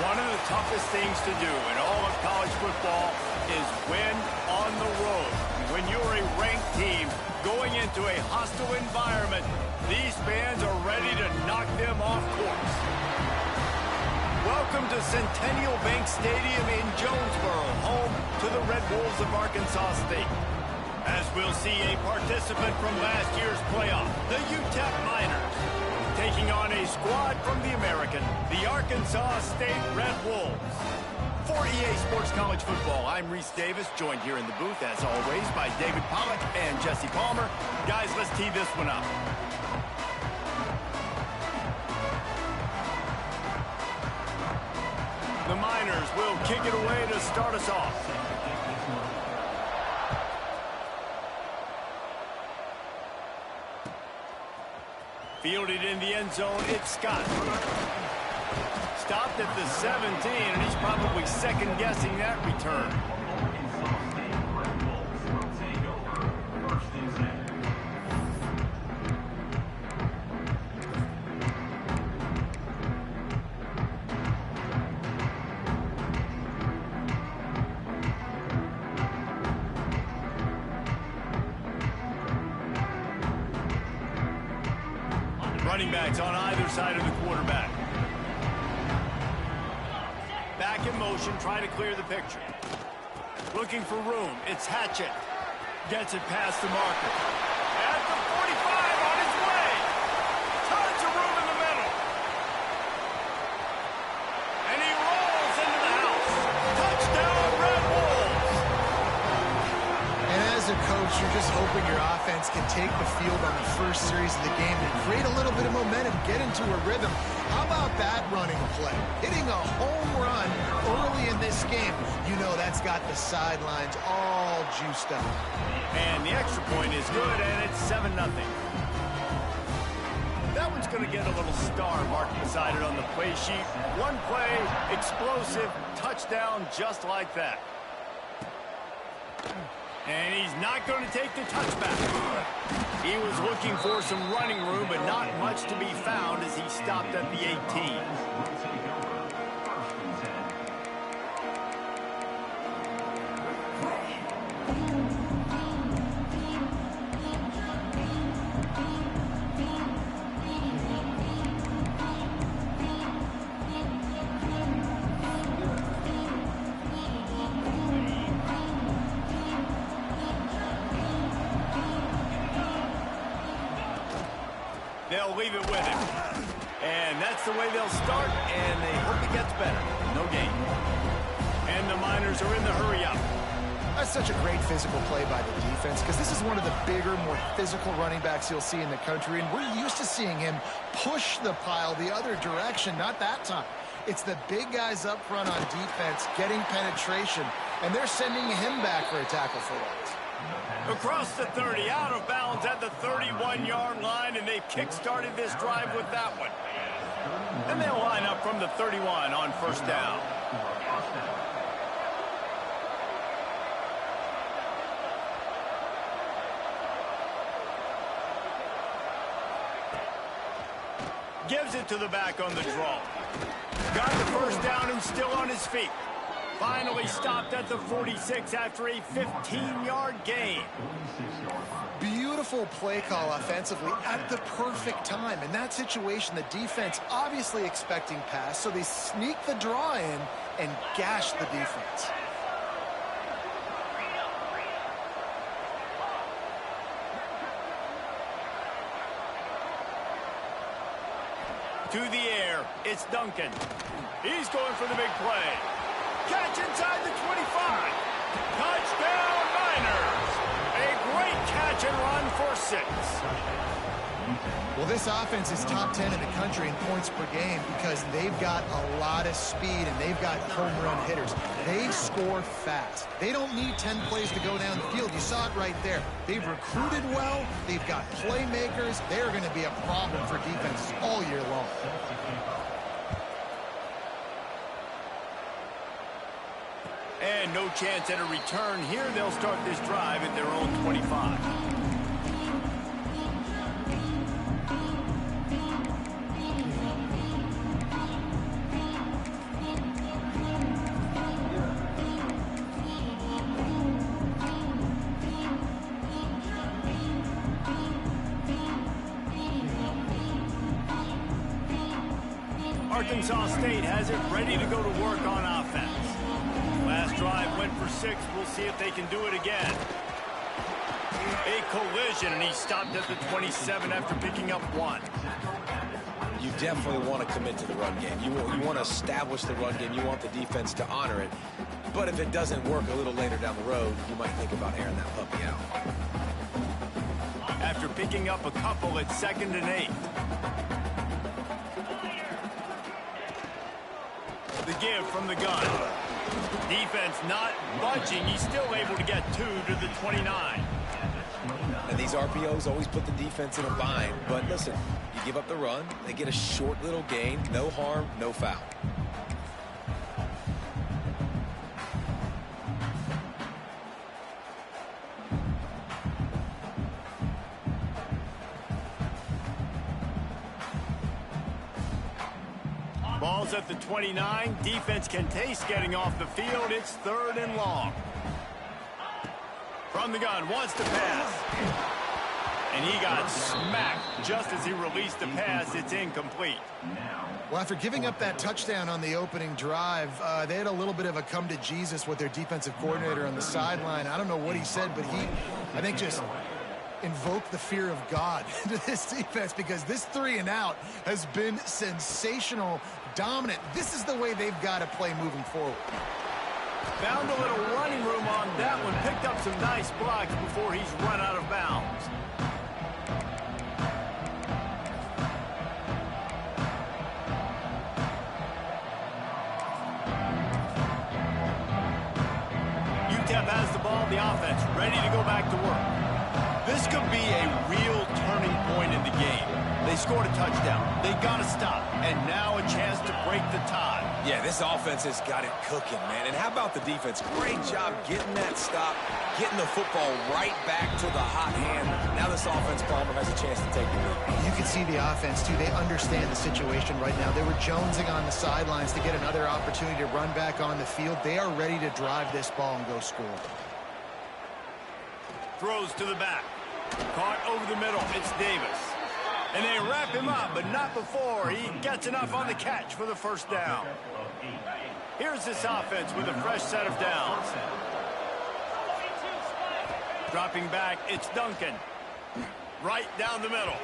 One of the toughest things to do in all of college football is win on the road. When you're a ranked team going into a hostile environment, these fans are ready to knock them off course. Welcome to Centennial Bank Stadium in Jonesboro, home to the Red Wolves of Arkansas State. As we'll see a participant from last year's playoff, the UTEP Miners, taking on a squad from the American, the Arkansas State Red Wolves. For EA Sports College Football, I'm Reese Davis, joined here in the booth, as always, by David Pollack and Jesse Palmer. Guys, let's tee this one up. The Miners will kick it away to start us off. Fielded in the end zone, it's Scott. Stopped at the 17, and he's probably second-guessing that return. Running backs on either side of the quarterback. Back in motion, trying to clear the picture. Looking for room, it's Hatchett. Gets it past the marker. At the 45, on his way. Tons of room in the middle. And he rolls into the house. Touchdown, Red Wolves. And as a coach, you're just hoping your offense can take the field on the first series of the game and create a little bit of momentum, get into a rhythm. How about that running play? Hitting a home run early in this game. You know that's got the sidelines all juiced up. And the extra point is good, and it's 7-0. That one's going to get a little star mark beside it on the play sheet. One play, explosive, touchdown just like that. And he's not going to take the touchback. He was looking for some running room, but not much to be found as he stopped at the 18. They'll leave it with him. And that's the way they'll start, and they hope it gets better. No gain. And the Miners are in the hurry-up. That's such a great physical play by the defense because this is one of the bigger, more physical running backs you'll see in the country, and we're used to seeing him push the pile the other direction, not that time. It's the big guys up front on defense getting penetration, and they're sending him back for a tackle for loss. Across the 30, out of bounds at the 31-yard line, and they've kick-started this drive with that one. And they'll line up from the 31 on first down. Gives it to the back on the draw. Got the first down and still on his feet. Finally stopped at the 46 after a 15-yard gain. Beautiful play call offensively at the perfect time. In that situation, the defense obviously expecting pass, so they sneak the draw in and gash the defense. To the air, it's Duncan. He's going for the big play. Catch inside the 25. Touchdown, Miners. A great catch and run for 6. Well, this offense is top 10 in the country in points per game because they've got a lot of speed and they've got home run hitters. They score fast. They don't need 10 plays to go down the field. You saw it right there. They've recruited well. They've got playmakers. They're going to be a problem for defenses all year long. And no chance at a return here. They'll start this drive at their own 25. Arkansas State has it ready to go to work on offense. Last drive went for 6. We'll see if they can do it again. A collision, and he stopped at the 27 after picking up 1. You definitely want to commit to the run game. You want to establish the run game. You want the defense to honor it. But if it doesn't work a little later down the road, you might think about airing that puppy out. After picking up a couple at 2nd and 8. The give from the gun. Defense not budging. He's still able to get 2 to the 29. And these RPOs always put the defense in a bind. But listen, you give up the run, they get a short little gain, no harm, no foul. Ball's at the 29. Defense can taste getting off the field. It's 3rd and long. From the gun, wants to pass. And he got smacked just as he released the pass. It's incomplete. Well, after giving up that touchdown on the opening drive, they had a little bit of a come to Jesus with their defensive coordinator on the sideline. I don't know what he said, but he, I think, just invoked the fear of God into this defense, because this 3 and out has been sensational, dominant. This is the way they've got to play moving forward. Found a little running room on that one. Picked up some nice blocks before he's run out of bounds. UTEP has the ball, the offense ready to go back to work. This could be a real turning point in the game. They scored a touchdown. They got to stop. And now a chance to break the tie. Yeah, this offense has got it cooking, man. And how about the defense? Great job getting that stop, getting the football right back to the hot hand. Now this offense, Palmer, has a chance to take the lead. You can see the offense, too. They understand the situation right now. They were jonesing on the sidelines to get another opportunity to run back on the field. They are ready to drive this ball and go score. Throws to the back. Caught over the middle. It's Davis. And they wrap him up, but not before he gets enough on the catch for the first down. Here's this offense with a fresh set of downs. Dropping back, it's Duncan. Right down the middle.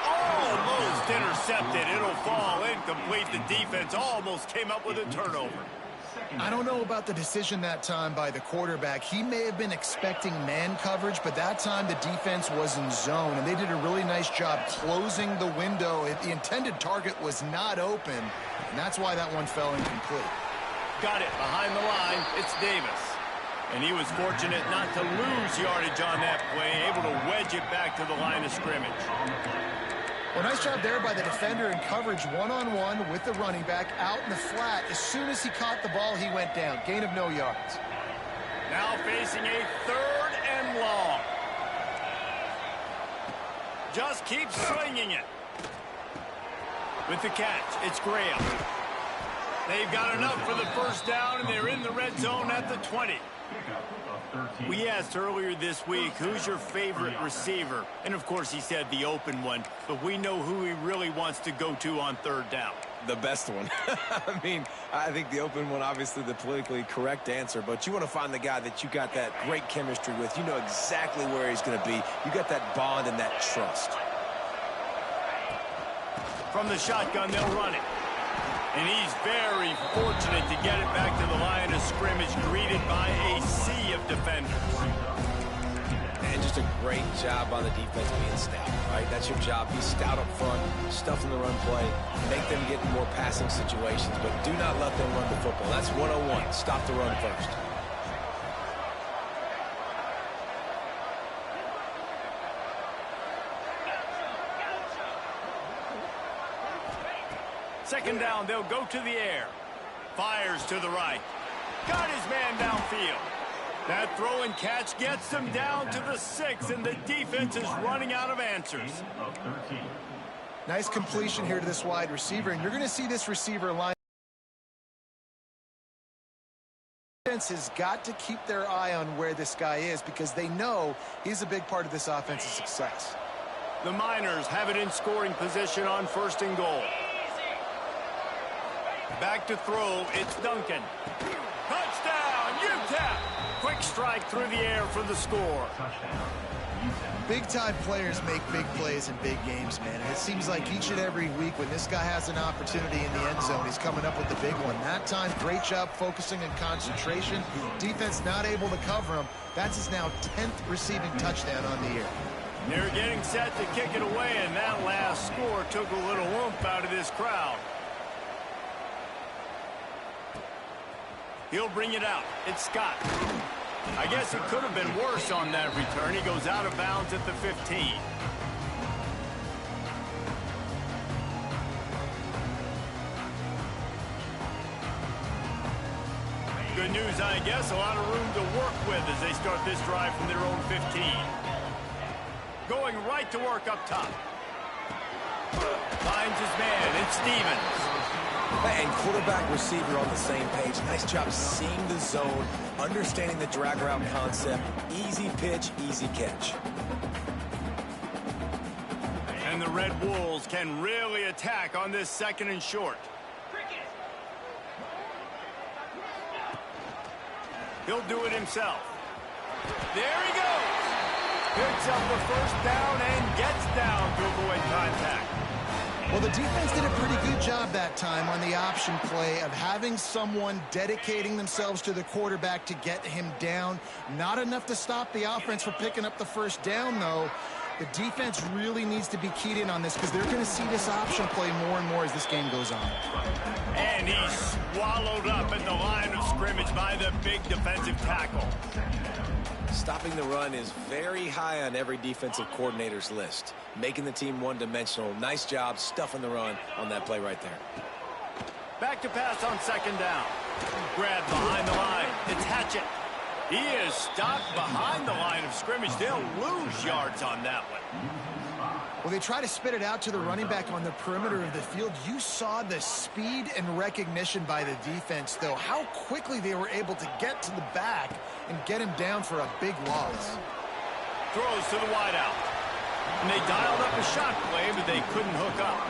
Almost intercepted. It'll fall incomplete. The defense almost came up with a turnover. I don't know about the decision that time by the quarterback. He may have been expecting man coverage, but that time the defense was in zone, and they did a really nice job closing the window. The intended target was not open, and that's why that one fell incomplete. Got it behind the line. It's Davis. And he was fortunate not to lose yardage on that play, able to wedge it back to the line of scrimmage. Well, nice job there by the defender in coverage one-on-one with the running back out in the flat. As soon as he caught the ball, he went down. Gain of no yards. Now facing a 3rd and long. Just keep slinging it. With the catch, it's Graham. They've got enough for the first down, and they're in the red zone at the 20. We asked earlier this week, who's your favorite receiver? And, of course, he said the open one. But we know who he really wants to go to on 3rd down. The best one. I mean, I think the open one, obviously the politically correct answer. But you want to find the guy that you got that great chemistry with. You know exactly where he's going to be. You got that bond and that trust. From the shotgun, they'll run it. And he's very fortunate to get it back to the line of scrimmage, greeted by a sea of defenders. And just a great job on the defense being stout, right? That's your job. Be stout up front, stuff in the run play, make them get in more passing situations, but do not let them run the football. That's 101. Stop the run first. Second down, they'll go to the air. Fires to the right. Got his man downfield. That throw and catch gets them down to the 6, and the defense is running out of answers. Nice completion here to this wide receiver, and you're going to see this receiver line. Defense has got to keep their eye on where this guy is, because they know he's a big part of this offense's success. The Miners have it in scoring position on 1st and goal. Back to throw, it's Duncan. Touchdown, UTEP! Quick strike through the air for the score. Big-time players make big plays in big games, man. And it seems like each and every week when this guy has an opportunity in the end zone, he's coming up with the big one. That time, great job focusing and concentration. Defense not able to cover him. That's his now 10th receiving touchdown on the year. They're getting set to kick it away, and that last score took a little oomph out of this crowd. He'll bring it out. It's Scott. I guess it could have been worse on that return. He goes out of bounds at the 15. Good news, I guess. A lot of room to work with as they start this drive from their own 15. Going right to work up top. Finds his man. It's Stevens. And quarterback receiver on the same page. Nice job seeing the zone, understanding the drag route concept. Easy pitch, easy catch. And the Red Wolves can really attack on this 2nd and short. He'll do it himself. There he goes. Picks up the first down and gets down to avoid contact. Well, the defense did a pretty good job that time on the option play of having someone dedicating themselves to the quarterback to get him down. Not enough to stop the offense from picking up the first down, though. The defense really needs to be keyed in on this because they're going to see this option play more and more as this game goes on. And he's swallowed up at the line of scrimmage by the big defensive tackle. Stopping the run is very high on every defensive coordinator's list. Making the team one-dimensional. Nice job stuffing the run on that play right there. Back to pass on 2nd down. Grab behind the line. It's Hatchett. He is stopped behind the line of scrimmage. They'll lose yards on that one. Well, they try to spit it out to the running back on the perimeter of the field. You saw the speed and recognition by the defense, though. How quickly they were able to get to the back and get him down for a big loss. Throws to the wideout. And they dialed up a shot play, but they couldn't hook up.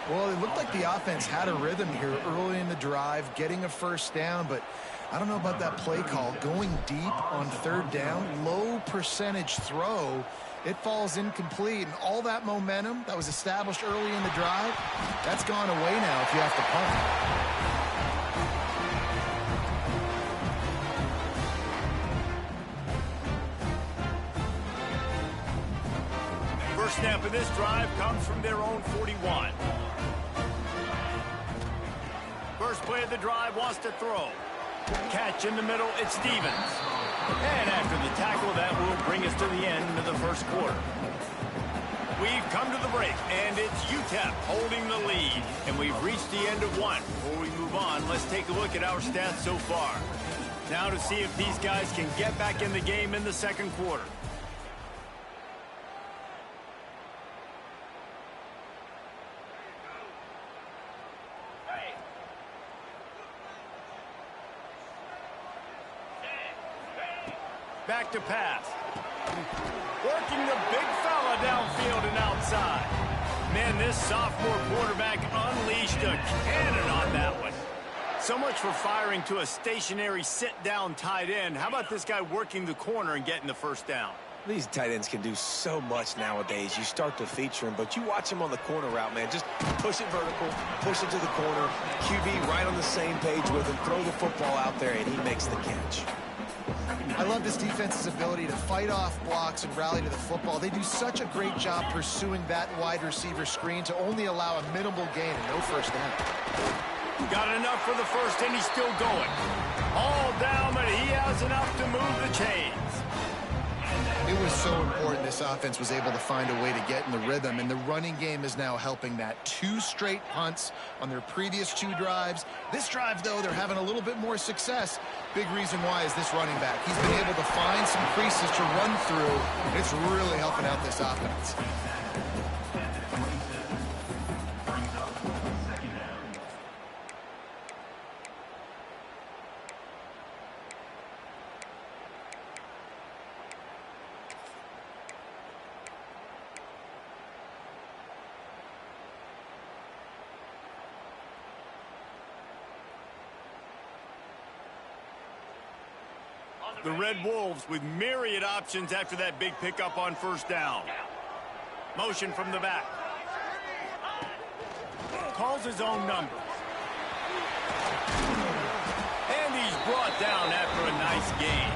Well, it looked like the offense had a rhythm here early in the drive, getting a first down, but I don't know about that play call. Going deep on 3rd down, low percentage throw. It falls incomplete, and all that momentum that was established early in the drive, that's gone away now if you have to punt. First snap of this drive comes from their own 41. First play of the drive wants to throw. Catch in the middle, it's Stevens. And after the tackle, that will bring us to the end of the first quarter. We've come to the break, and it's UTEP holding the lead. And we've reached the end of one. Before we move on, let's take a look at our stats so far. Now to see if these guys can get back in the game in the 2nd quarter. Back to pass. Working the big fella downfield and outside. Man, this sophomore quarterback unleashed a cannon on that one. So much for firing to a stationary sit-down tight end. How about this guy working the corner and getting the first down? These tight ends can do so much nowadays. You start to feature him, but you watch him on the corner route, man. Just push it vertical, push it to the corner. QB right on the same page with him. Throw the football out there, and he makes the catch. I love this defense's ability to fight off blocks and rally to the football. They do such a great job pursuing that wide receiver screen to only allow a minimal gain and no first down. Got enough for the first, and he's still going. All down, but he has enough to move the chains. It was so important this offense was able to find a way to get in the rhythm, and the running game is now helping that. 2 straight punts on their previous 2 drives. This drive, though, they're having a little bit more success. Big reason why is this running back. He's been able to find some creases to run through. It's really helping out this offense. The Red Wolves with myriad options after that big pickup on first down. Motion from the back. Calls his own number. And he's brought down after a nice gain.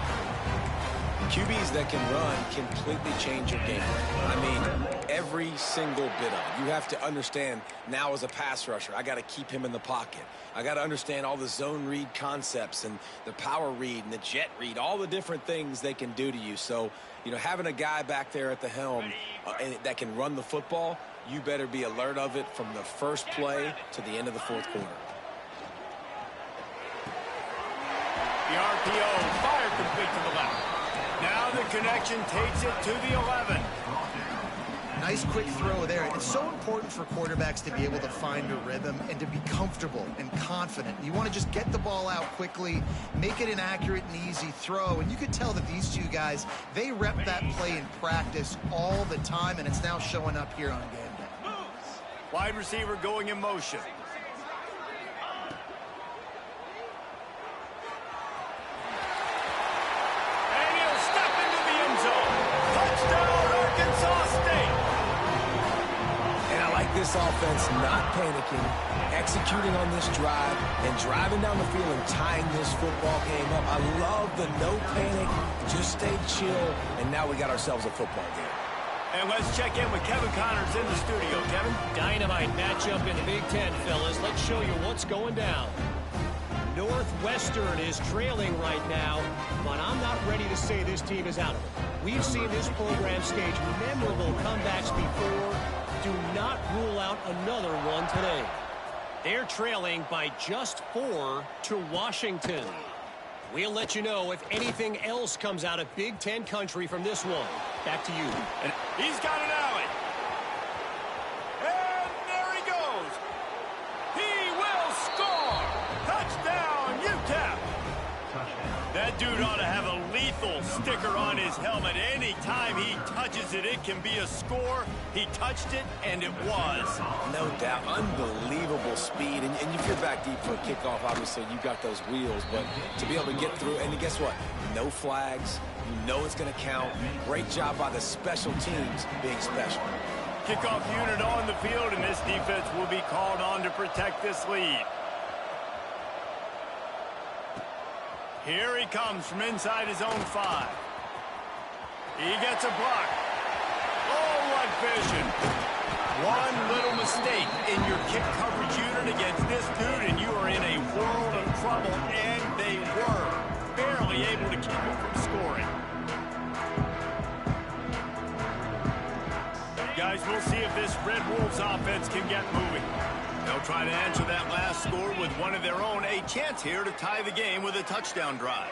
QBs that can run completely change your game. I mean, every single bit of it. You have to understand now as a pass rusher, I got to keep him in the pocket. I got to understand all the zone read concepts and the power read and the jet read, all the different things they can do to you. So, you know, having a guy back there at the helm that can run the football, you better be alert of it from the first play to the end of the fourth quarter. The RPO fired complete to the left. Now the connection takes it to the 11. Nice quick throw there. It's so important for quarterbacks to be able to find a rhythm and to be comfortable and confident. You want to just get the ball out quickly, make it an accurate and easy throw. And you could tell that these two guys, they rep that play in practice all the time, and it's now showing up here on game day. Wide receiver going in motion. This offense not panicking, executing on this drive, and driving down the field and tying this football game up. I love the no panic, just stay chill, and now we got ourselves a football game. And let's check in with Kevin Connors in the studio. Kevin? Dynamite matchup in the Big Ten, fellas. Let's show you what's going down. Northwestern is trailing right now, but I'm not ready to say this team is out of it. We've seen this program stage memorable comebacks before. Do not rule out another one today. They're trailing by just 4 to Washington. We'll let you know if anything else comes out of Big Ten country from this one. Back to you. And he's got an alley. And there he goes. He will score. Touchdown, UTEP. That dude ought to have a lethal sticker on his helmet. Anytime he touches it, it can be a score. He touched it, and it was. No doubt. Unbelievable speed. And if you're back deep for a kickoff, obviously, you got those wheels. But to be able to get through, and guess what? No flags. You know it's going to count. Great job by the special teams being special. Kickoff unit on the field, and this defense will be called on to protect this lead. Here he comes from inside his own 5. He gets a block. Oh, what vision. One little mistake in your kick coverage unit against this dude, and you are in a world of trouble, and they were barely able to keep him from scoring. Guys, we'll see if this Red Wolves offense can get moving. They'll try to answer that last score with one of their own. A chance here to tie the game with a touchdown drive.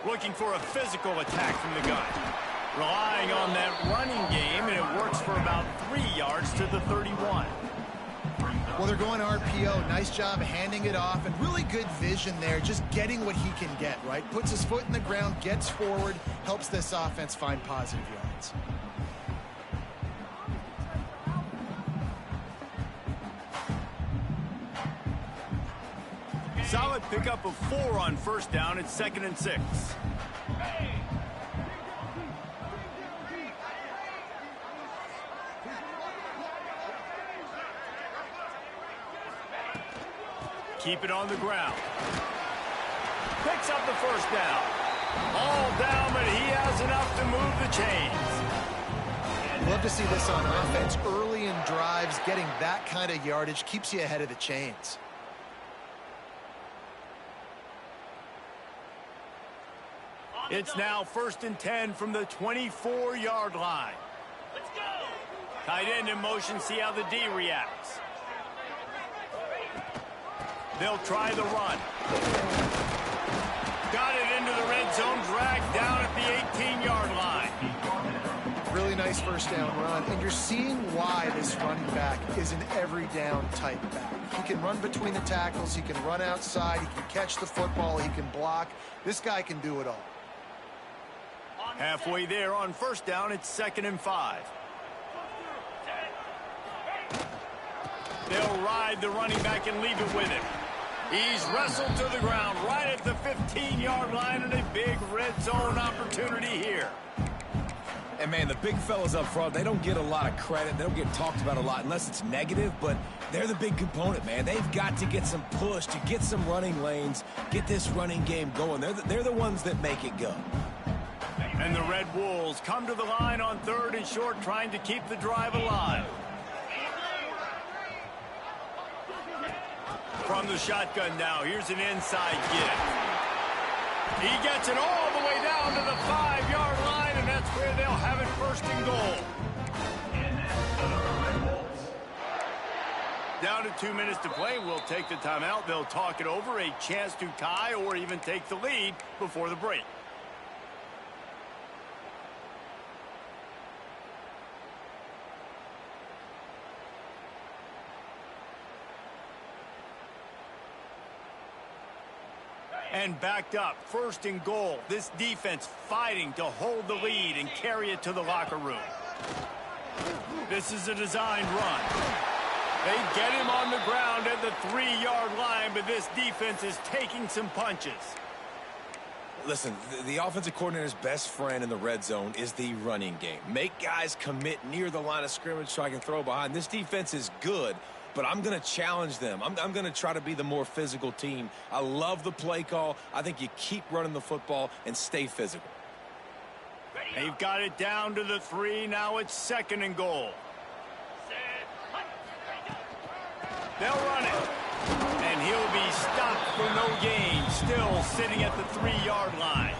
Looking for a physical attack from the gun. Relying on that running game, and it works for about 3 yards to the 31. Well, they're going RPO. Nice job handing it off, and really good vision there, just getting what he can get, right? Puts his foot in the ground, gets forward, helps this offense find positive yards. Solid pickup of 4 on first down. It's 2nd and 6. Keep it on the ground. Picks up the first down. All down, but he has enough to move the chains. Love to see this on offense. Early in drives, getting that kind of yardage keeps you ahead of the chains. It's now 1st and 10 from the 24-yard line. Let's go. Tight end in motion, see how the D reacts. They'll try the run. Got it into the red zone, dragged down at the 18-yard line. Really nice first down run, and you're seeing why this running back is an every down type back. He can run between the tackles, he can run outside, he can catch the football, he can block. This guy can do it all. Halfway there on first down, it's 2nd and 5. They'll ride the running back and leave it with him. He's wrestled to the ground right at the 15-yard line, and a big red zone opportunity here. And, man, the big fellas up front, they don't get a lot of credit. They don't get talked about a lot unless it's negative, but they're the big component, man. They've got to get some push, to get some running lanes, get this running game going. They're the ones that make it go. And the Red Wolves come to the line on 3rd and short, trying to keep the drive alive. From the shotgun now, here's an inside give. He gets it all the way down to the 5-yard line, and that's where they'll have it 1st and goal. Down to 2 minutes to play. We'll take the timeout. They'll talk it over, a chance to tie or even take the lead before the break. And backed up, 1st and goal. This defense fighting to hold the lead and carry it to the locker room. This is a designed run. They get him on the ground at the 3-yard line, but this defense is taking some punches. Listen, the offensive coordinator's best friend in the red zone is the running game. Make guys commit near the line of scrimmage so I can throw behind. This defense is good, but I'm going to challenge them. I'm going to try to be the more physical team. I love the play call. I think you keep running the football and stay physical. They've got it down to the 3. Now it's 2nd and goal. They'll run it. And he'll be stopped for no gain. Still sitting at the 3-yard line.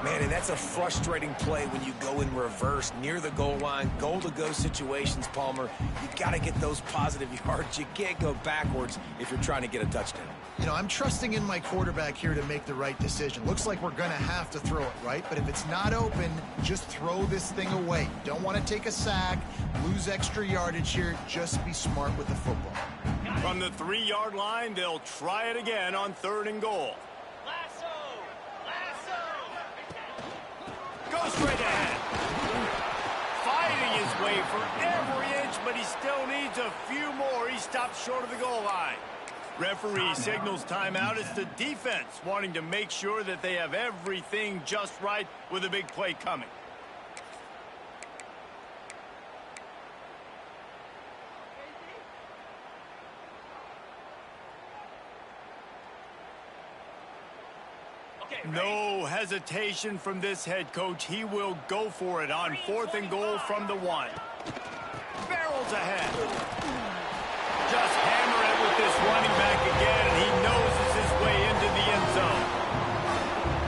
Man, and that's a frustrating play when you go in reverse near the goal line, goal-to-go situations, Palmer. You got to get those positive yards. You can't go backwards if you're trying to get a touchdown. You know, I'm trusting in my quarterback here to make the right decision. Looks like we're going to have to throw it, right? But if it's not open, just throw this thing away. You don't want to take a sack, lose extra yardage here. Just be smart with the football. From the 3-yard line, they'll try it again on 3rd and goal. Go straight ahead. Fighting his way for every inch, but he still needs a few more. He stopped short of the goal line. Referee signals timeout. It's the defense wanting to make sure that they have everything just right with a big play coming. No hesitation from this head coach. He will go for it on 4th and goal from the 1. Barrels ahead. Just hammer it with this running back again, and he noses his way into the end zone.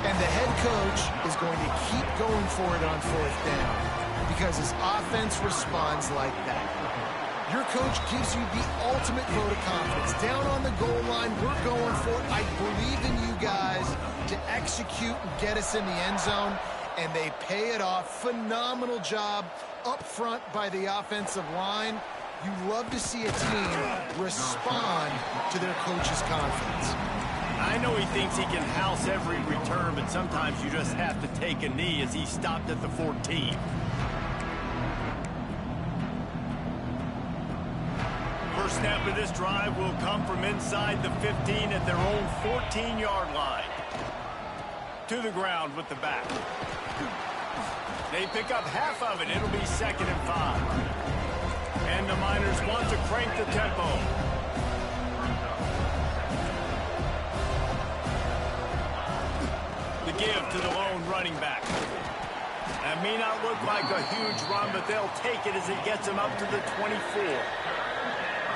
And the head coach is going to keep going for it on 4th down because his offense responds like that. Your coach gives you the ultimate vote of confidence. Down on the goal line, we're going for it. I believe in you guys to execute and get us in the end zone, and they pay it off. Phenomenal job up front by the offensive line. You love to see a team respond to their coach's confidence. I know he thinks he can house every return, but sometimes you just have to take a knee as he stopped at the 14. First snap of this drive will come from inside the 15 at their own 14-yard line. To the ground with the back. They pick up half of it. It'll be 2nd and 5. And the Miners want to crank the tempo. The give to the lone running back. That may not look like a huge run, but they'll take it as it gets them up to the 24.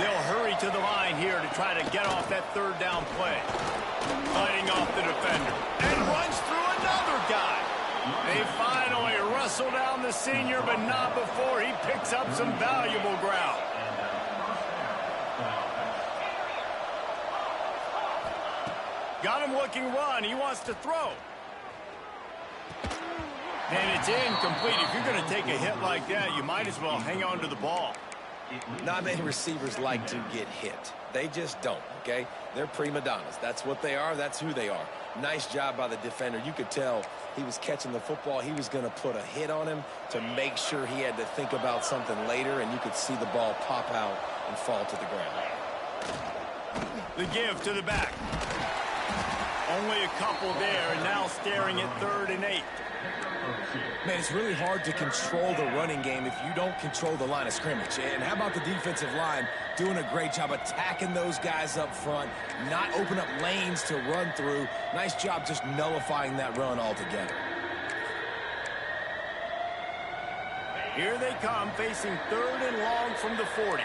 They'll hurry to the line here to try to get off that 3rd down play. Fighting off the defender. And runs through another guy. They finally wrestle down the senior, but not before he picks up some valuable ground. Got him looking run. He wants to throw. And it's incomplete. If you're going to take a hit like that, you might as well hang on to the ball. Not many receivers like to get hit. They just don't, okay? They're prima donnas. That's what they are. That's who they are. Nice job by the defender. You could tell he was catching the football. He was going to put a hit on him to make sure he had to think about something later, and you could see the ball pop out and fall to the ground. The give to the back. Only a couple there, and now staring at 3rd and 8. Man, it's really hard to control the running game if you don't control the line of scrimmage. And how about the defensive line doing a great job attacking those guys up front, not open up lanes to run through. Nice job just nullifying that run altogether. Here they come, facing 3rd and long from the 40.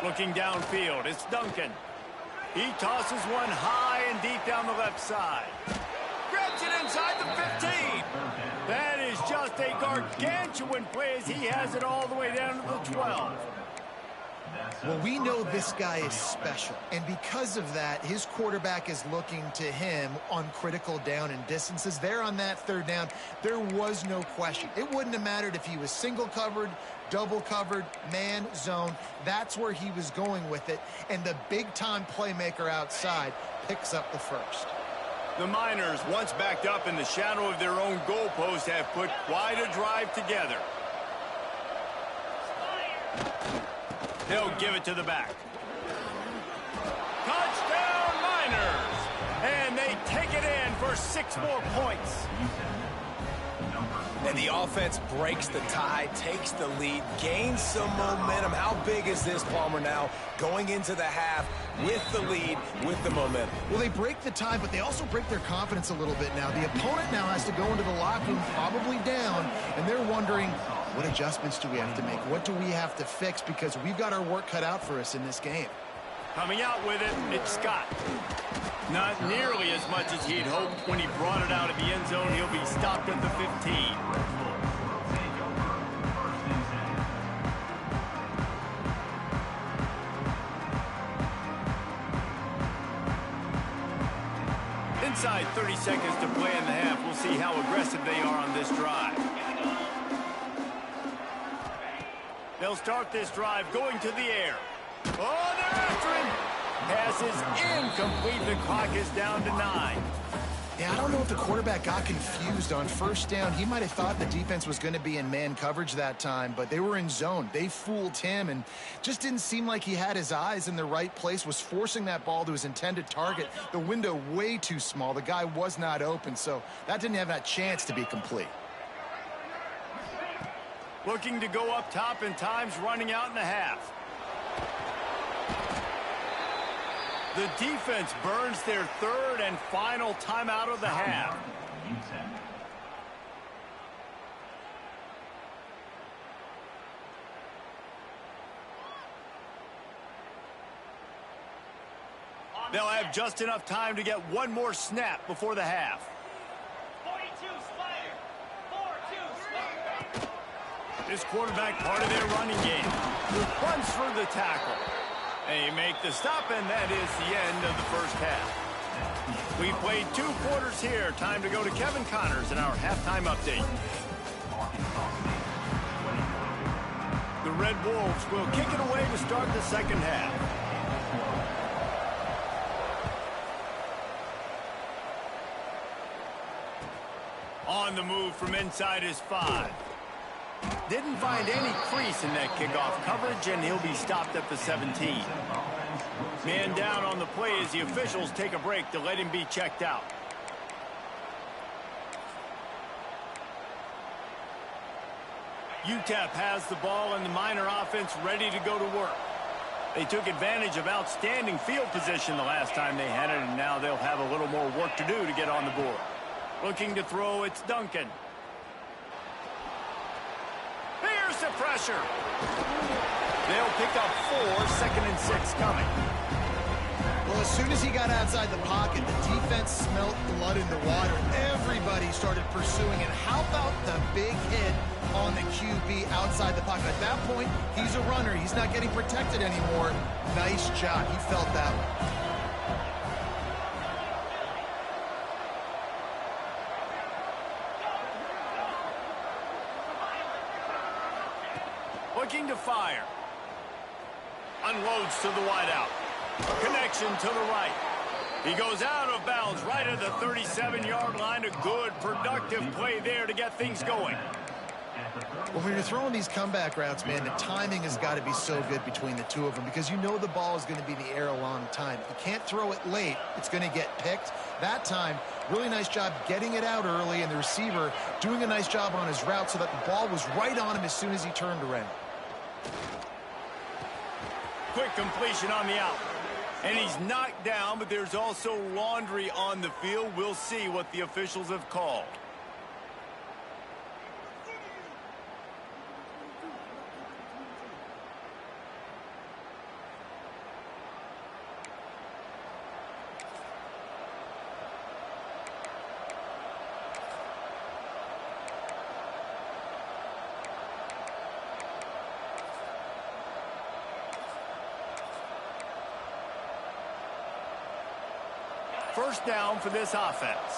Looking downfield, it's Duncan. He tosses one high and deep down the left side. Grabs it inside the 15. That is just a gargantuan play as he has it all the way down to the 12. Well, we know this guy is special, and because of that, his quarterback is looking to him on critical down and distances. There on that 3rd down, there was no question. It wouldn't have mattered if he was single covered, double covered, man, zone. That's where he was going with it, and the big-time playmaker outside picks up the first. The Miners, once backed up in the shadow of their own goalpost, have put quite a drive together. They'll give it to the back. Touchdown, Miners! And they take it in for 6 more points. And the offense breaks the tie, takes the lead, gains some momentum. How big is this, Palmer, now going into the half with the lead, with the momentum? Well, they break the tie, but they also break their confidence a little bit now. The opponent now has to go into the locker room probably down, and they're wondering, what adjustments do we have to make? What do we have to fix? Because we've got our work cut out for us in this game. Coming out with it, it's Scott. Not nearly as much as he'd hoped when he brought it out of the end zone. He'll be stopped at the 15. Inside 30 seconds to play in the half. We'll see how aggressive they are on this drive. They'll start this drive going to the air. Oh, they're after him. Pass is incomplete. The clock is down to 9. Yeah, I don't know if the quarterback got confused on 1st down. He might have thought the defense was going to be in man coverage that time, but they were in zone. They fooled him and just didn't seem like he had his eyes in the right place, was forcing that ball to his intended target. The window way too small. The guy was not open, so that didn't have that chance to be complete. Looking to go up top, and time's running out in the half. The defense burns their 3rd and final timeout of the half. They'll have just enough time to get one more snap before the half. 42 Spider. 4-2 Spider. This quarterback part of their running game. Runs for the tackle. They make the stop, and that is the end of the first half. We played 2 quarters here. Time to go to Kevin Connors in our halftime update. The Red Wolves will kick it away to start the second half. On the move from inside his 5. Didn't find any crease in that kickoff coverage, and he'll be stopped at the 17. Man down on the play as the officials take a break to let him be checked out. UTEP has the ball, and the Miner offense ready to go to work. They took advantage of outstanding field position the last time they had it, and now they'll have a little more work to do to get on the board. Looking to throw, it's Duncan. Here's the pressure. They'll pick up 4, 2nd and 6 coming. Well, as soon as he got outside the pocket, the defense smelled blood in the water. Everybody started pursuing it. How about the big hit on the QB outside the pocket? At that point, he's a runner. He's not getting protected anymore. Nice job. He felt that one. Looking to fire. Unloads to the wideout. Connection to the right. He goes out of bounds right at the 37-yard line. A good, productive play there to get things going. Well, when you're throwing these comeback routes, man, the timing has got to be so good between the two of them because you know the ball is going to be in the air a long time. You can't throw it late. It's going to get picked. That time, really nice job getting it out early, and the receiver doing a nice job on his route so that the ball was right on him as soon as he turned around. Quick completion on the out. And he's knocked down, but there's also laundry on the field. We'll see what the officials have called. First down for this offense.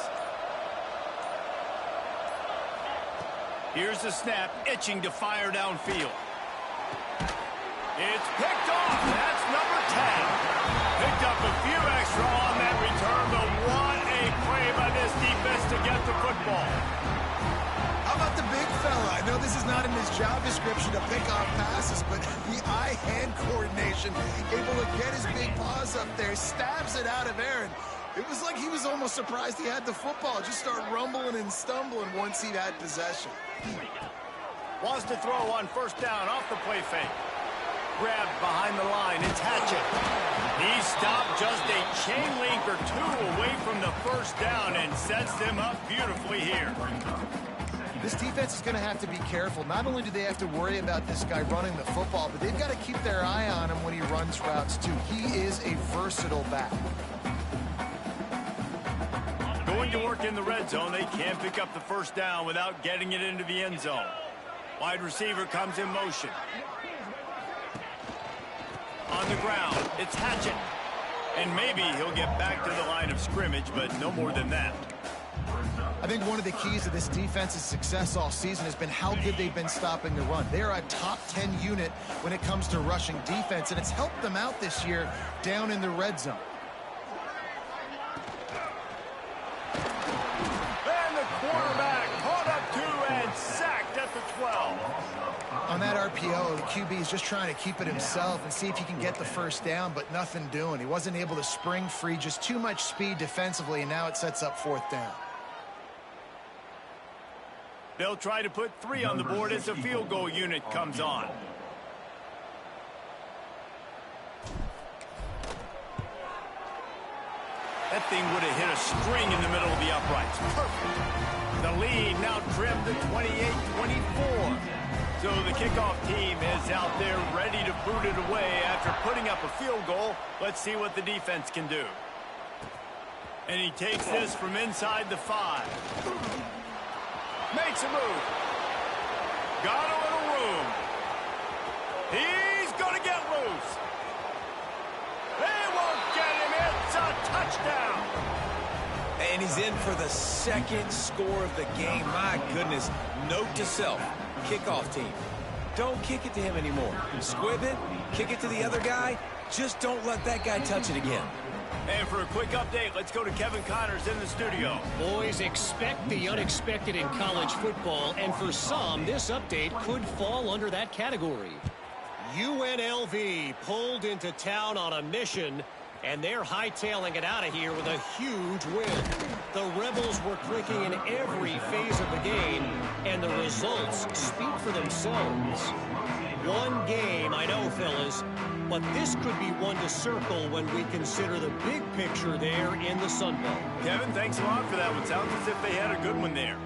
Here's the snap, itching to fire downfield. It's picked off. That's number 10. Picked up a few extra on that return, but what a play by this defense to get the football. How about the big fella? I know this is not in his job description to pick off passes, but the eye-hand coordination, able to get his big paws up there, stabs it out of Aaron. It was like he was almost surprised he had the football. Just start rumbling and stumbling once he'd had possession. Wants to throw on first down off the play fake. Grabbed behind the line. It's Hatchett. He stopped just a chain link or two away from the first down and sets them up beautifully here. This defense is going to have to be careful. Not only do they have to worry about this guy running the football, but they've got to keep their eye on him when he runs routes too. He is a versatile back. Going to work in the red zone, they can't pick up the first down without getting it into the end zone. Wide receiver comes in motion. On the ground, it's Hatchett. And maybe he'll get back to the line of scrimmage, but no more than that. I think one of the keys to this defense's success all season has been how good they've been stopping the run. They are a top 10 unit when it comes to rushing defense, and it's helped them out this year down in the red zone. Quarterback caught up to and sacked at the 12. On that RPO, the QB is just trying to keep it himself and see if he can get the first down, but nothing doing. He wasn't able to spring free, just too much speed defensively, and now it sets up fourth down. They'll try to put 3 on the board as the field goal unit comes on. That thing would have hit a string in the middle of the uprights. Perfect. The lead now trimmed to 28-24. So the kickoff team is out there ready to boot it away after putting up a field goal. Let's see what the defense can do. And he takes this from inside the 5. Makes a move. Got a little room. He's going to get loose. They won't get him. It's a touchdown. And he's in for the second score of the game. My goodness. Note to self, kickoff team. Don't kick it to him anymore. Squib it, kick it to the other guy. Just don't let that guy touch it again. And for a quick update, let's go to Kevin Connors in the studio. Boys, expect the unexpected in college football, and for some, this update could fall under that category. UNLV pulled into town on a mission, and they're hightailing it out of here with a huge win. The Rebels were clicking in every phase of the game, and the results speak for themselves. One game, I know, fellas, but this could be one to circle when we consider the big picture there in the Sun Belt. Kevin, thanks a lot for that one. Sounds as if they had a good one there.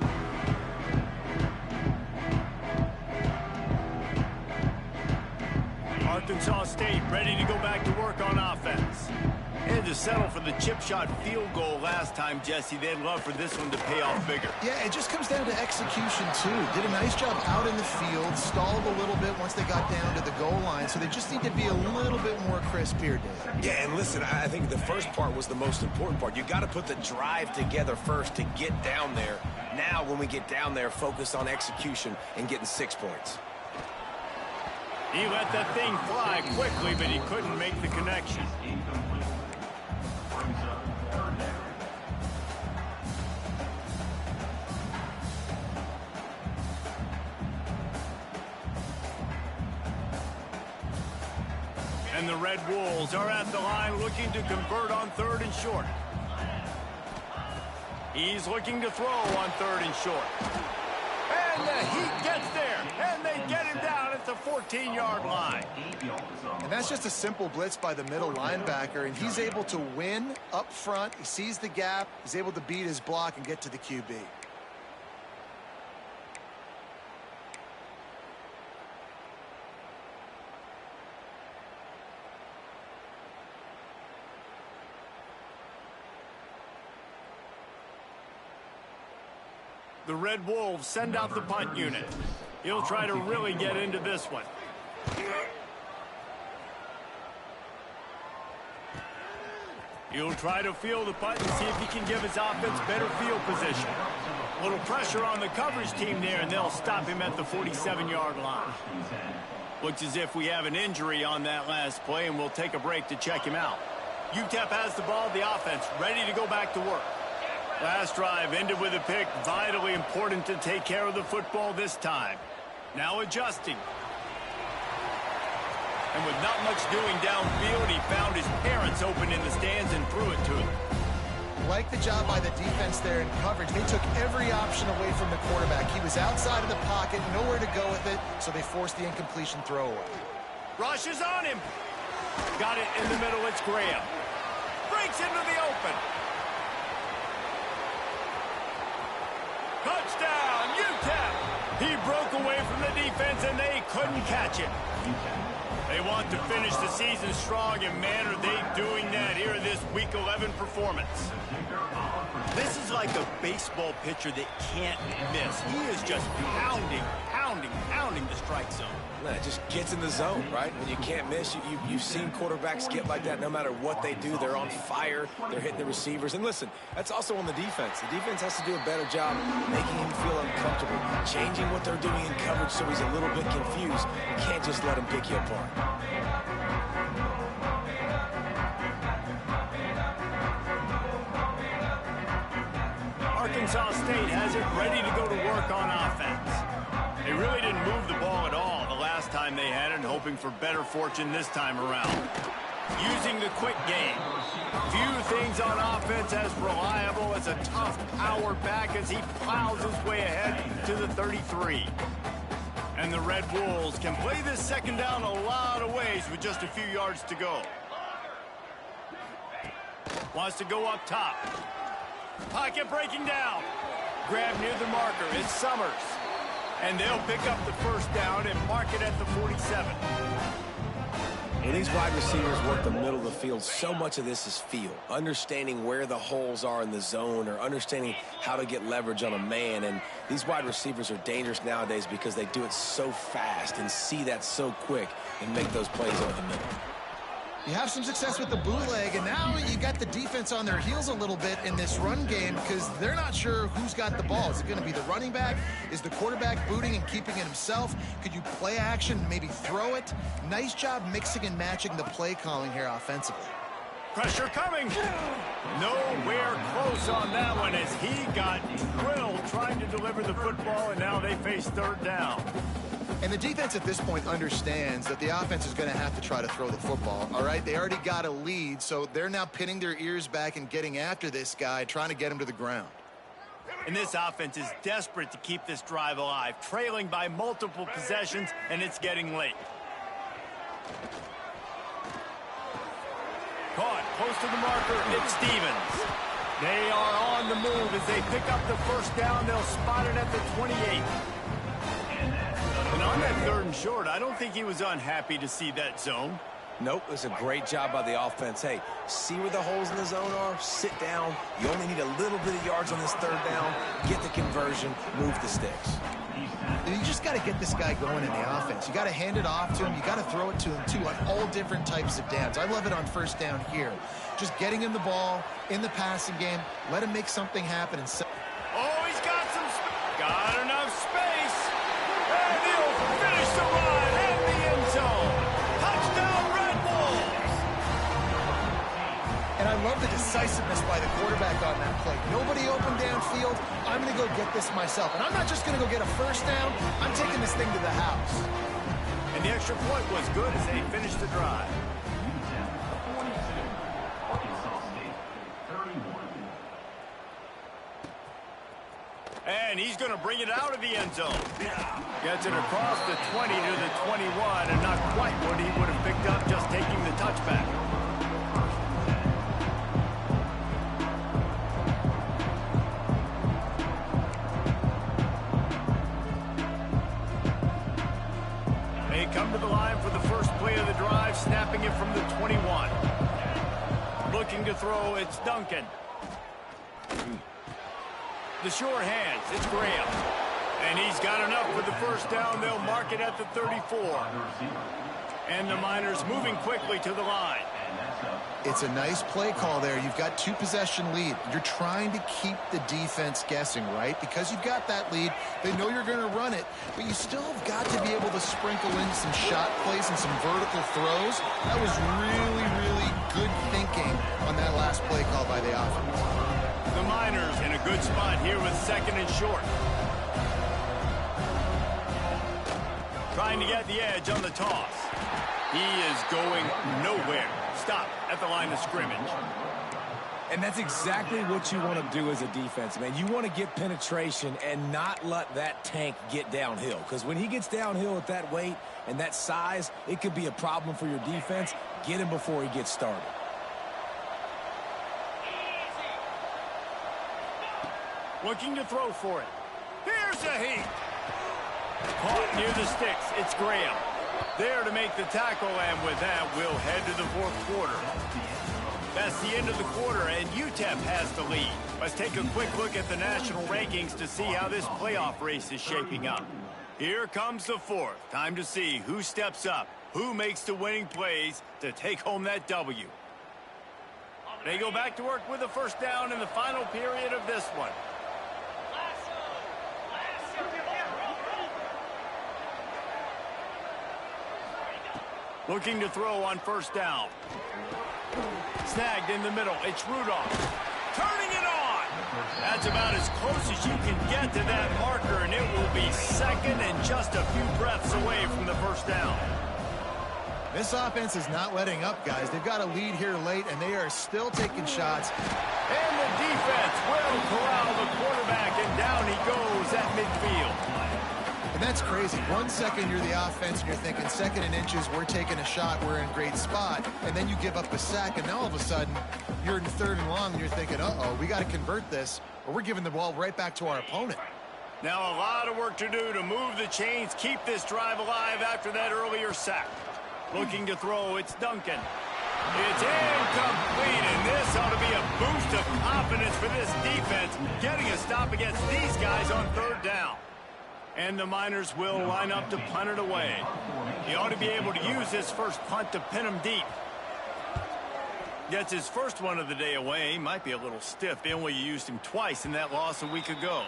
Arkansas State ready to go back to work on offense. Had to settle for the chip shot field goal last time, Jesse. They'd love for this one to pay off bigger. Yeah, it just comes down to execution, too. Did a nice job out in the field, stalled a little bit once they got down to the goal line, so they just need to be a little bit more crisp here, Dave. Yeah, and listen, I think the first part was the most important part. You got to put the drive together first to get down there. Now, when we get down there, focus on execution and getting 6 points. He let that thing fly quickly, but he couldn't make the connection. Wolves are at the line looking to convert on 3rd and short. He's looking to throw on 3rd and short. And the Heat gets there, and they get him down at the 14-yard line. And that's just a simple blitz by the middle linebacker, and he's able to win up front. He sees the gap. He's able to beat his block and get to the QB. The Red Wolves send out the punt unit. He'll try to really get into this one. He'll try to field the punt and see if he can give his offense better field position. A little pressure on the coverage team there, and they'll stop him at the 47-yard line. Looks as if we have an injury on that last play, and we'll take a break to check him out. UTEP has the ball, the offense ready to go back to work. Last drive ended with a pick. Vitally important to take care of the football this time. Now adjusting. And with not much doing downfield, he found his parents open in the stands and threw it to him. Like the job by the defense there in coverage. They took every option away from the quarterback. He was outside of the pocket, nowhere to go with it, so they forced the incompletion throwaway. Rush is on him. Got it in the middle. It's Graham. Breaks into the open. Touchdown, UTEP! He broke away from the defense, and they couldn't catch it. They want to finish the season strong, and man, are they doing that here in this Week 11 performance. This is like a baseball pitcher that can't miss. He is just pounding the strike zone. Man, it just gets in the zone, right? When you can't miss, you've seen quarterbacks get like that no matter what they do. They're on fire. They're hitting the receivers. And listen, that's also on the defense. The defense has to do a better job making him feel uncomfortable, changing what they're doing in coverage so he's a little bit confused. You can't just let him pick you apart. Arkansas State has it ready to go to work on offense. They really didn't move the ball at all the last time they had it, hoping for better fortune this time around. Using the quick game. Few things on offense as reliable as a tough power back as he plows his way ahead to the 33. And the Red Wolves can play this second down a lot of ways with just a few yards to go. Wants to go up top. Pocket breaking down. Grab near the marker. It's Summers. And they'll pick up the first down and mark it at the 47. When these wide receivers work the middle of the field, so much of this is feel. Understanding where the holes are in the zone or understanding how to get leverage on a man. And these wide receivers are dangerous nowadays because they do it so fast and see that so quick and make those plays over the middle. You have some success with the bootleg, and now you got the defense on their heels a little bit in this run game because they're not sure who's got the ball. Is it going to be the running back? Is the quarterback booting and keeping it himself? Could you play action and maybe throw it? Nice job mixing and matching the play calling here offensively. Pressure coming. Nowhere close on that one as he got drilled trying to deliver the football, and now they face third down. And the defense at this point understands that the offense is going to have to try to throw the football, all right? They already got a lead, so they're now pinning their ears back and getting after this guy, trying to get him to the ground. And this offense is desperate to keep this drive alive, trailing by multiple possessions, and it's getting late. Caught close to the marker, it's Stevens. They are on the move as they pick up the first down. They'll spot it at the 28. And on that third and short, I don't think he was unhappy to see that zone. Nope, it was a great job by the offense. Hey, see where the holes in the zone are, sit down. You only need a little bit of yards on this third down, get the conversion, move the sticks. You just got to get this guy going in the offense. You got to hand it off to him. You got to throw it to him, too, on all different types of downs. I love it on first down here. Just getting him the ball in the passing game, let him make something happen. And oh, he's got some space. Got enough space. And he'll finish the run in the end zone. Touchdown, Red Wolves. And I love the decisiveness by the quarterback on that play. Nobody open downfield. I'm going to go get this myself. And I'm not just going to go get a first down. I'm taking this thing to the house. And the extra point was good as they finished the drive. And he's going to bring it out of the end zone. Gets it across the 20 to the 21, and not quite what he would have picked up just taking the touchback. They come to the line for the first play of the drive, snapping it from the 21. Looking to throw, it's Duncan. The short hands, it's Graham. And he's got enough for the first down. They'll mark it at the 34. And the Miners moving quickly to the line. It's a nice play call there. You've got 2-possession lead. You're trying to keep the defense guessing, right? Because you've got that lead. They know you're going to run it, but you still have got to be able to sprinkle in some shot plays and some vertical throws. That was really, really good thinking on that last play call by the offense. The Miners in a good spot here with second and short. Trying to get the edge on the toss. He is going nowhere. Stop at the line of scrimmage. And that's exactly what you want to do as a defense, man. You want to get penetration and not let that tank get downhill. Because when he gets downhill at that weight and that size, it could be a problem for your defense. Get him before he gets started. Looking to throw for it. Here's a heat. Caught near the sticks. It's Graham. There to make the tackle, and with that, we'll head to the fourth quarter. That's the end of the quarter, and UTEP has the lead. Let's take a quick look at the national rankings to see how this playoff race is shaping up. Here comes the fourth. Time to see who steps up, who makes the winning plays to take home that W. They go back to work with the first down in the final period of this one. Looking to throw on first down. Snagged in the middle. It's Rudolph. Turning it on. That's about as close as you can get to that marker, and it will be second and just a few breaths away from the first down. This offense is not letting up, guys. They've got a lead here late, and they are still taking shots. And the defense will corral the quarterback, and down he goes at midfield. And that's crazy. 1 second you're the offense and you're thinking second and inches, we're taking a shot, we're in a great spot. And then you give up a sack, and now all of a sudden you're in third and long and you're thinking, uh-oh, we got to convert this or we're giving the ball right back to our opponent. Now a lot of work to do to move the chains, keep this drive alive after that earlier sack. Looking to throw, it's Duncan. It's incomplete, and this ought to be a boost of confidence for this defense, getting a stop against these guys on third down. And the Miners will line up to punt it away. He ought to be able to use this first punt to pin him deep. Gets his first one of the day away. Might be a little stiff. They only used him twice in that loss a week ago.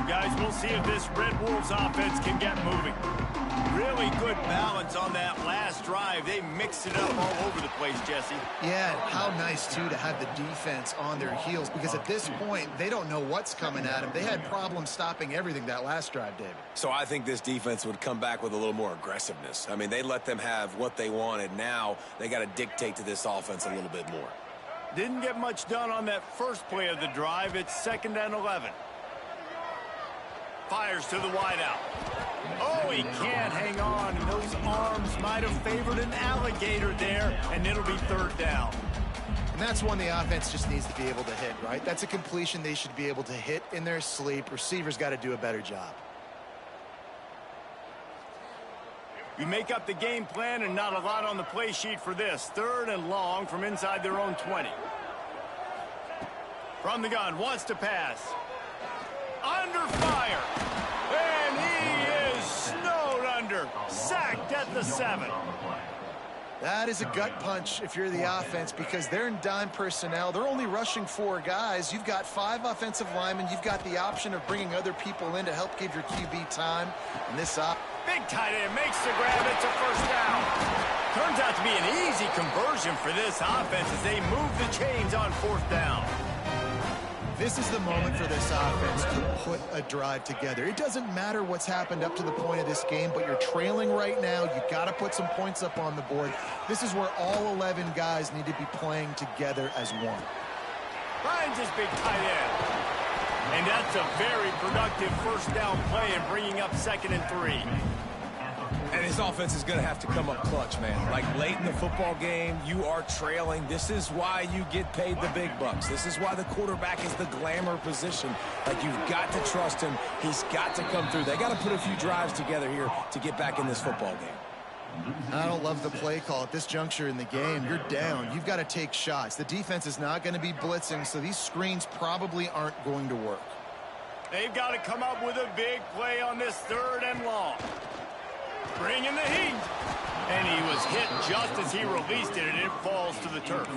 Guys, we'll see if this Red Wolves offense can get moving. Really good balance on that last drive. They mixed it up all over the place, Jesse. Yeah, how nice, too, to have the defense on their heels, because at this point, they don't know what's coming at them. They had problems stopping everything that last drive, David. So I think this defense would come back with a little more aggressiveness. I mean, they let them have what they wanted. Now they got to dictate to this offense a little bit more. Didn't get much done on that first play of the drive. It's 2nd and 11. Fires to the wideout. Oh, he can't hang on. And those arms might have favored an alligator there, and it'll be third down. And that's one the offense just needs to be able to hit, right? That's a completion they should be able to hit in their sleep. Receivers got to do a better job. You make up the game plan, and not a lot on the play sheet for this. 3rd and long from inside their own 20. From the gun, wants to pass. Under fire. And he is snowed under. Sacked at the 7. That is a gut punch if you're the offense, because they're in dime personnel. They're only rushing 4 guys. You've got 5 offensive linemen. You've got the option of bringing other people in to help give your QB time. And this big tight end makes the grab. It's a first down. Turns out to be an easy conversion for this offense as they move the chains on 4th down. This is the moment for this offense to put a drive together. It doesn't matter what's happened up to the point of this game, but you're trailing right now. You got to put some points up on the board. This is where all 11 guys need to be playing together as one. Finds his big tight end. And that's a very productive first down play and bringing up 2nd and 3. And his offense is going to have to come up clutch, man. Like late in the football game, you are trailing. This is why you get paid the big bucks. This is why the quarterback is the glamour position. Like, you've got to trust him. He's got to come through. They got to put a few drives together here to get back in this football game. I don't love the play call at this juncture in the game. You're down. You've got to take shots. The defense is not going to be blitzing, so these screens probably aren't going to work. They've got to come up with a big play on this 3rd and long. Bringing the heat. And he was hit just as he released it, and it falls to the turf.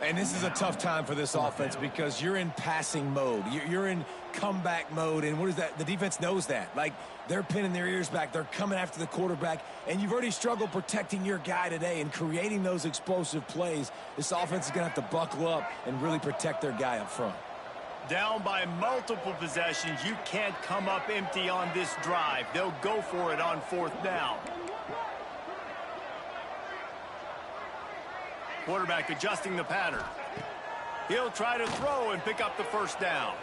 And this is a tough time for this offense because you're in passing mode. You're in comeback mode, and what is that? The defense knows that. Like, they're pinning their ears back. They're coming after the quarterback, and you've already struggled protecting your guy today and creating those explosive plays. This offense is going to have to buckle up and really protect their guy up front. Down by multiple possessions, you can't come up empty on this drive. They'll go for it on 4th down. Quarterback adjusting the pattern. He'll try to throw and pick up the 1st down.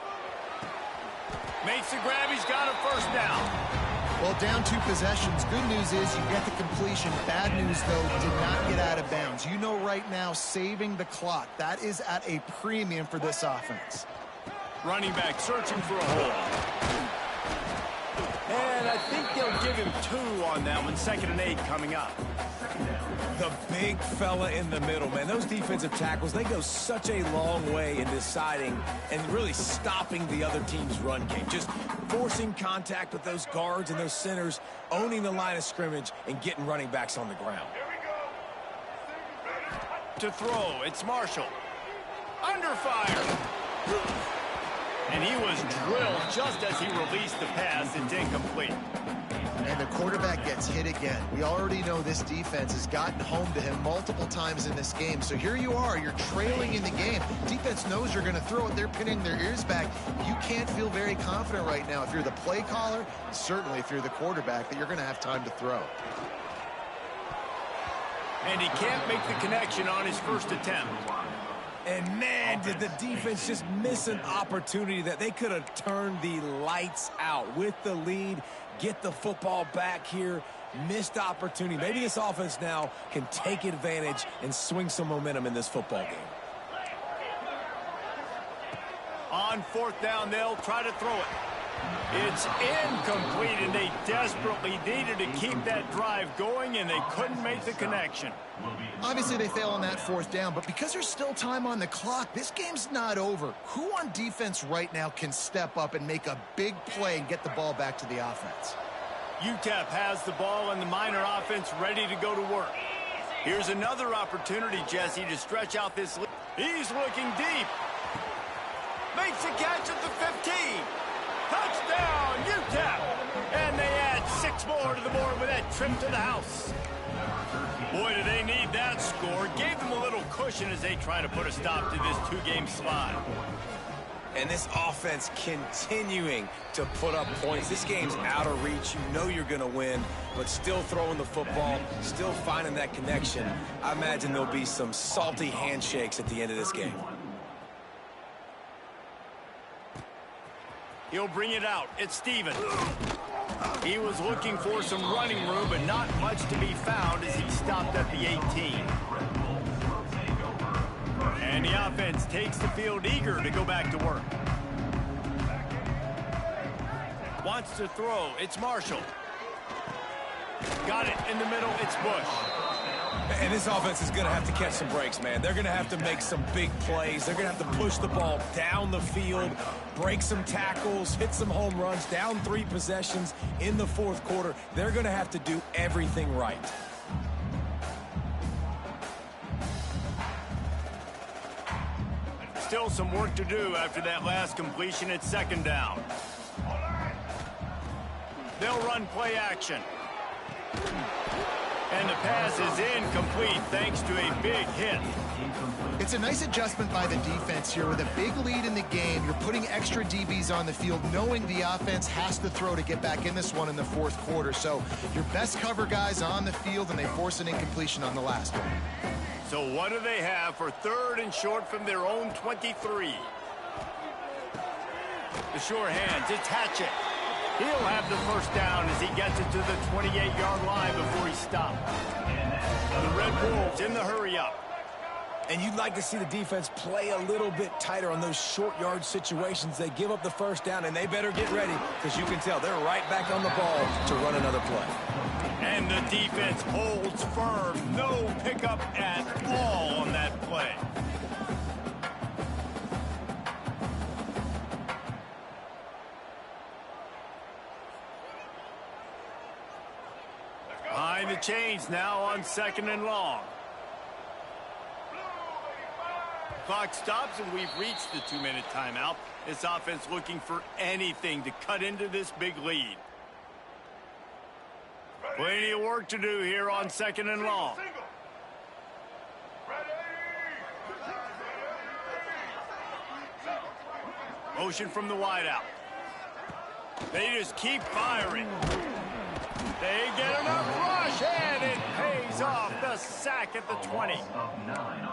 Makes the grab. He's got a 1st down. Well, down 2 possessions. Good news is you get the completion. Bad news, though, did not get out of bounds. You know right now, saving the clock. That is at a premium for this offense. Running back searching for a hole. And I think they'll give him 2 on that one. 2nd and 8 coming up. The big fella in the middle, man. Those defensive tackles, they go such a long way in deciding and really stopping the other team's run game. Just forcing contact with those guards and those centers, owning the line of scrimmage, and getting running backs on the ground. To throw, it's Marshall. Under fire. And he was drilled just as he released the pass. It's incomplete. And the quarterback gets hit again. We already know this defense has gotten home to him multiple times in this game. So here you are. You're trailing in the game. Defense knows you're going to throw it. They're pinning their ears back. You can't feel very confident right now if you're the play caller, and certainly if you're the quarterback, that you're going to have time to throw. And he can't make the connection on his first attempt. And, man, did the defense just miss an opportunity that they could have turned the lights out with the lead, get the football back here. Missed opportunity. Maybe this offense now can take advantage and swing some momentum in this football game. On 4th down, they'll try to throw it. It's incomplete, and they desperately needed to keep that drive going, and they couldn't make the connection. Obviously, they fail on that 4th down, but because there's still time on the clock, this game's not over. Who on defense right now can step up and make a big play and get the ball back to the offense? UTEP has the ball, and the Miner offense ready to go to work. Here's another opportunity, Jesse, to stretch out this lead. He's looking deep. Makes a catch at the 15. Touchdown, UTEP! And they add 6 more to the board with that trip to the house. Boy, do they need that score. Gave them a little cushion as they try to put a stop to this 2-game slide. And this offense continuing to put up points. This game's out of reach. You know you're going to win, but still throwing the football, still finding that connection. I imagine there'll be some salty handshakes at the end of this game. He'll bring it out. It's Stevens. He was looking for some running room, but not much to be found as he stopped at the 18. And the offense takes the field eager to go back to work. Wants to throw. It's Marshall. Got it in the middle. It's Bush. And this offense is going to have to catch some breaks, man. They're going to have to make some big plays. They're going to have to push the ball down the field, break some tackles, hit some home runs, down 3 possessions in the 4th quarter. They're going to have to do everything right. Still some work to do after that last completion at 2nd down. They'll run play action. And the pass is incomplete thanks to a big hit. It's a nice adjustment by the defense here. With a big lead in the game, you're putting extra DBs on the field, knowing the offense has to throw to get back in this one in the fourth quarter. So your best cover guys on the field, and they force an incompletion on the last one. So what do they have for 3rd and short from their own 23? The sure hands, it's Hatchett. He'll have the first down as he gets it to the 28-yard line before he stopped. The Red Wolves in the hurry-up. And you'd like to see the defense play a little bit tighter on those short yard situations. They give up the first down, and they better get ready, because you can tell they're right back on the ball to run another play. And the defense holds firm. No pickup at all on that play. Behind the chains now on 2nd and long. Clock stops, and we've reached the 2-minute timeout. This offense looking for anything to cut into this big lead. Plenty of work to do here on 2nd and long. Motion from the wideout. They just keep firing. They get enough rush, and it pays off. The sack at the 20.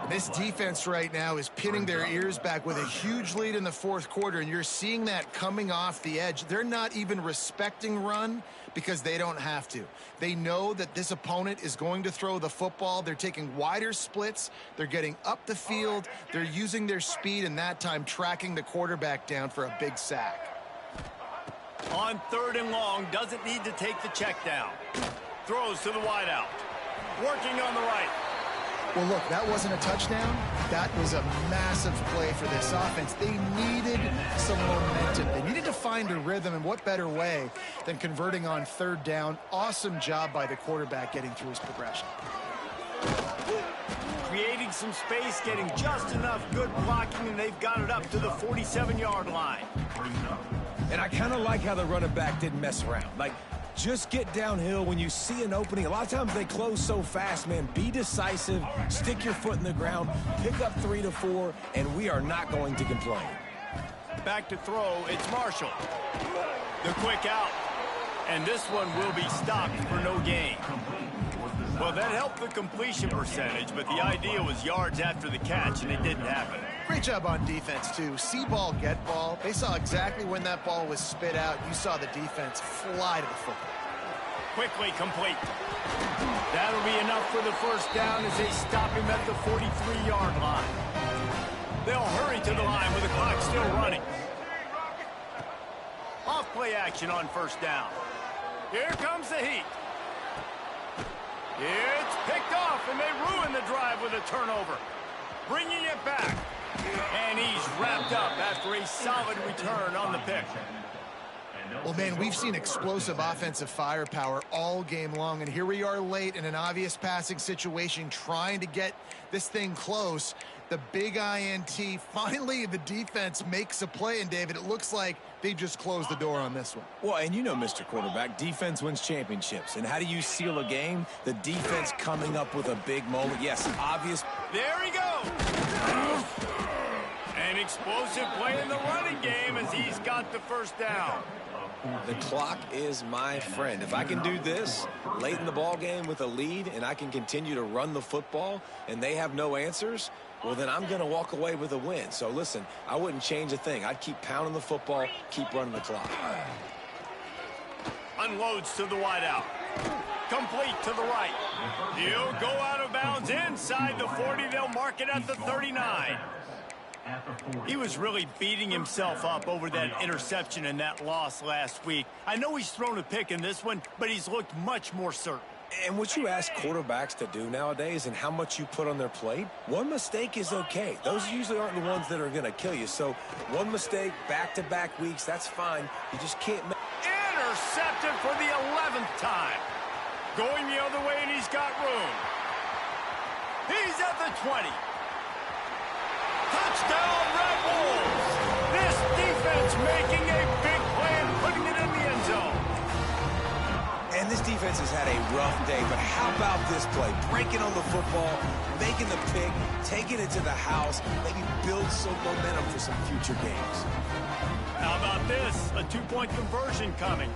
This defense right now is pinning their ears back with a huge lead in the fourth quarter, and you're seeing that coming off the edge. They're not even respecting run because they don't have to. They know that this opponent is going to throw the football. They're taking wider splits. They're getting up the field. They're using their speed, and that time tracking the quarterback down for a big sack. On 3rd and long, doesn't need to take the check down. Throws to the wideout. Working on the right. Well, look, that wasn't a touchdown. That was a massive play for this offense. They needed some momentum. They needed to find a rhythm, and what better way than converting on 3rd down. Awesome job by the quarterback getting through his progression. Creating some space, getting just enough good blocking, and they've got it up to the 47-yard line. And I kind of like how the running back didn't mess around. Like, just get downhill when you see an opening. A lot of times they close so fast, man. Be decisive, stick your foot in the ground, pick up 3 to 4, and we are not going to complain. Back to throw, it's Marshall. The quick out. And this one will be stopped for no gain. Well, that helped the completion percentage, but the idea was yards after the catch, and it didn't happen. Great job on defense, too. See ball, get ball. They saw exactly when that ball was spit out. You saw the defense fly to the football. Quickly complete. That'll be enough for the first down as they stop him at the 43-yard line. They'll hurry to the line with the clock still running. Off play action on 1st down. Here comes the heat. It's picked off, and they ruin the drive with a turnover. Bringing it back. And he's wrapped up after a solid return on the pick. Well, man, we've seen explosive offensive firepower all game long, and here we are late in an obvious passing situation trying to get this thing close. The big INT, finally the defense makes a play, and David, it looks like they just closed the door on this one. Well, and you know, Mr. Quarterback, defense wins championships. And how do you seal a game? The defense coming up with a big moment. Yes, obvious. There he goes. An explosive play in the running game as he's got the first down. The clock is my friend. If I can do this late in the ball game with a lead and I can continue to run the football and they have no answers, well, then I'm going to walk away with a win. So, listen, I wouldn't change a thing. I'd keep pounding the football, keep running the clock. Unloads to the wideout. Complete to the right. He'll go out of bounds inside the 40. They'll mark it at the 39. He was really beating himself up over that interception and that loss last week. I know he's thrown a pick in this one, but he's looked much more certain. And what you ask quarterbacks to do nowadays and how much you put on their plate, one mistake is okay. Those usually aren't the ones that are going to kill you. So one mistake, back-to-back weeks, that's fine. You just can't make... Intercepted for the 11th time. Going the other way, and he's got room. He's at the 20. Touchdown, Red Wolves. This defense making a big play and putting it in the end zone. And this defense defense has had a rough day, but how about this play? Breaking on the football, making the pick, taking it to the house, maybe build some momentum for some future games. How about this? A two-point conversion coming.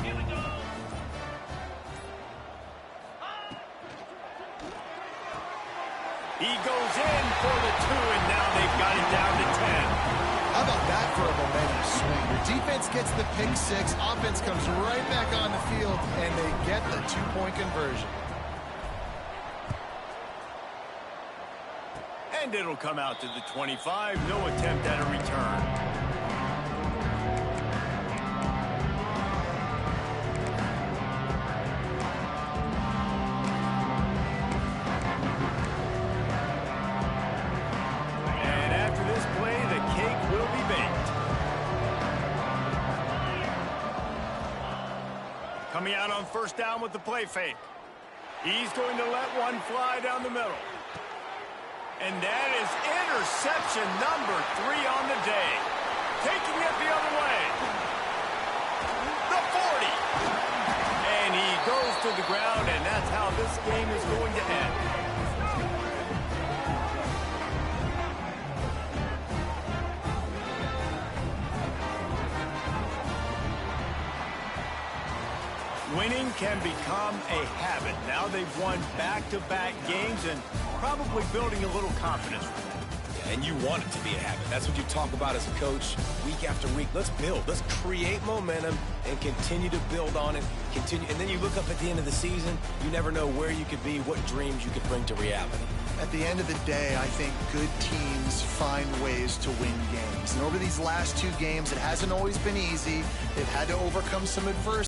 Here we go. He goes in for the 2, and now they've got it down to 10. How about that for a momentum swing? Your defense gets the pick 6, offense comes right back on the field, and they get the two-point conversion. And it'll come out to the 25. No attempt at a return. And after this play, the cake will be baked. Coming out on first down with the play fake. He's going to let one fly down the middle. And that is interception number 3 on the day. Taking it the other way. The 40. And he goes to the ground, and that's how this game is going to end. Winning can become a habit. Now they've won back-to-back games and probably building a little confidence from that. And you want it to be a habit. That's what you talk about as a coach week after week. Let's build. Let's create momentum and continue to build on it. Continue, and then you look up at the end of the season, you never know where you could be, what dreams you could bring to reality. At the end of the day, I think good teams find ways to win games. And over these last 2 games, it hasn't always been easy. They've had to overcome some adversity.